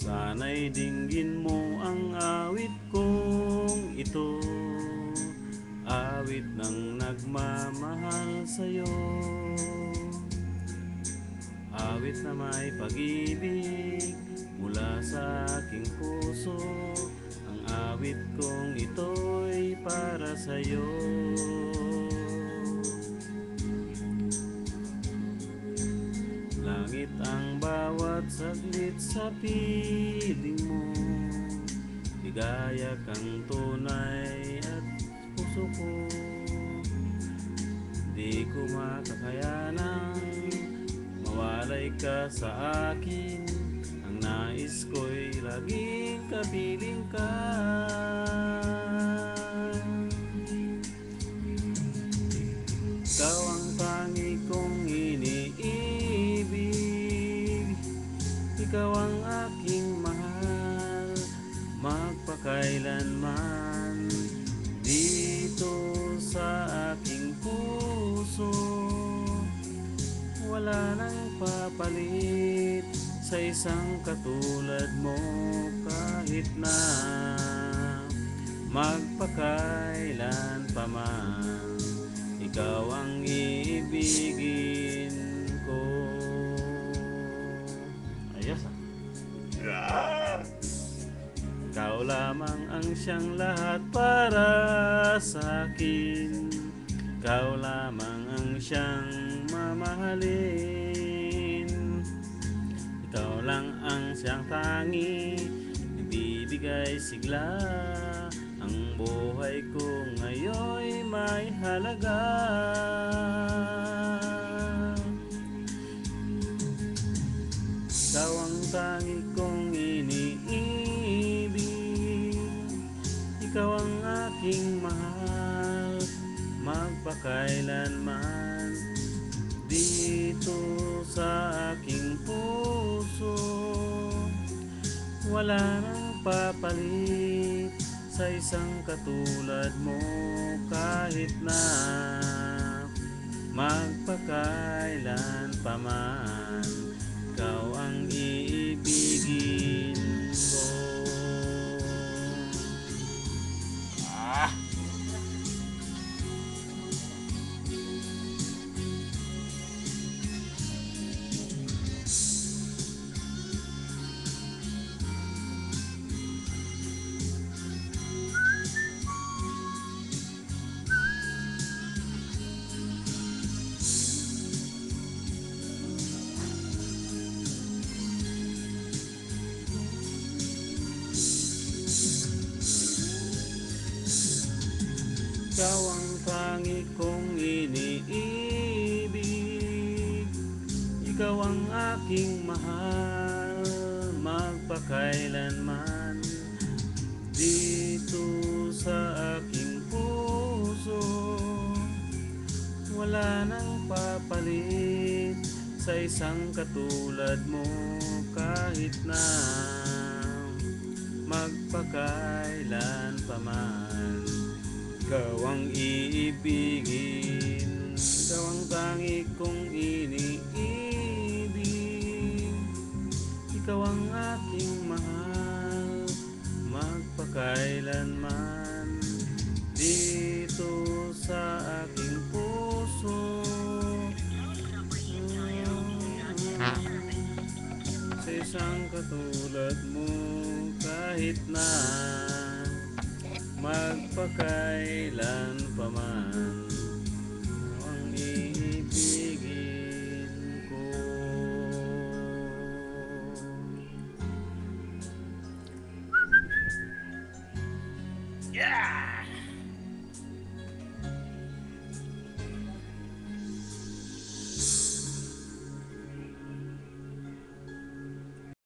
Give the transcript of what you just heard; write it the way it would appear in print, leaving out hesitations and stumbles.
Sana'y dinggin mo ang awit kong ito, awit ng nagmamahal sa'yo, awit na may pag-ibig mula sa aking puso. Ang awit kong ito'y para sa'yo. Langit ang bawat saglit sa piling mo, ligaya kang tunay at puso ko. Di ko makakayanang mawalay ka sa akin. Ang nais ko'y laging kapiling ka. Ikaw ang tangi kong iniibig, ikaw ang aking mahal, magpakailanman. Dito sa aking puso, wala nang papalit sa isang katulad mo. Kahit na magpakailan pa man, ikaw ang iibigin ko. Ayos Ikaw lamang ang siyang lahat para sa akin. Ikaw lamang ang siyang mamahalin. Ikaw lang ang siyang tangi, nagbibigay sigla. Ang buhay ko ngayon'y may halaga. Ikaw ang tangi kong iniibig, ikaw ang aking mahal, magpakailanman. Dito sa aking puso, wala nang papalit sa isang katulad mo. Kahit na magpakailan pa man, ikaw ang iibigin ko. Ikaw ang tangi kong iniibig, ikaw ang aking mahal, magpakailanman. Dito sa aking puso, wala nang papalit sa isang katulad mo. Kahit na magpakailan pa man, ikaw ang iibigin. Ikaw ang tangi kong iniibig, ikaw ang aking mahal, magpakailanman. Dito sa aking puso, sa isang katulad mo. Kahit na magpakailan pa man, ang iibigin ko. Yeah!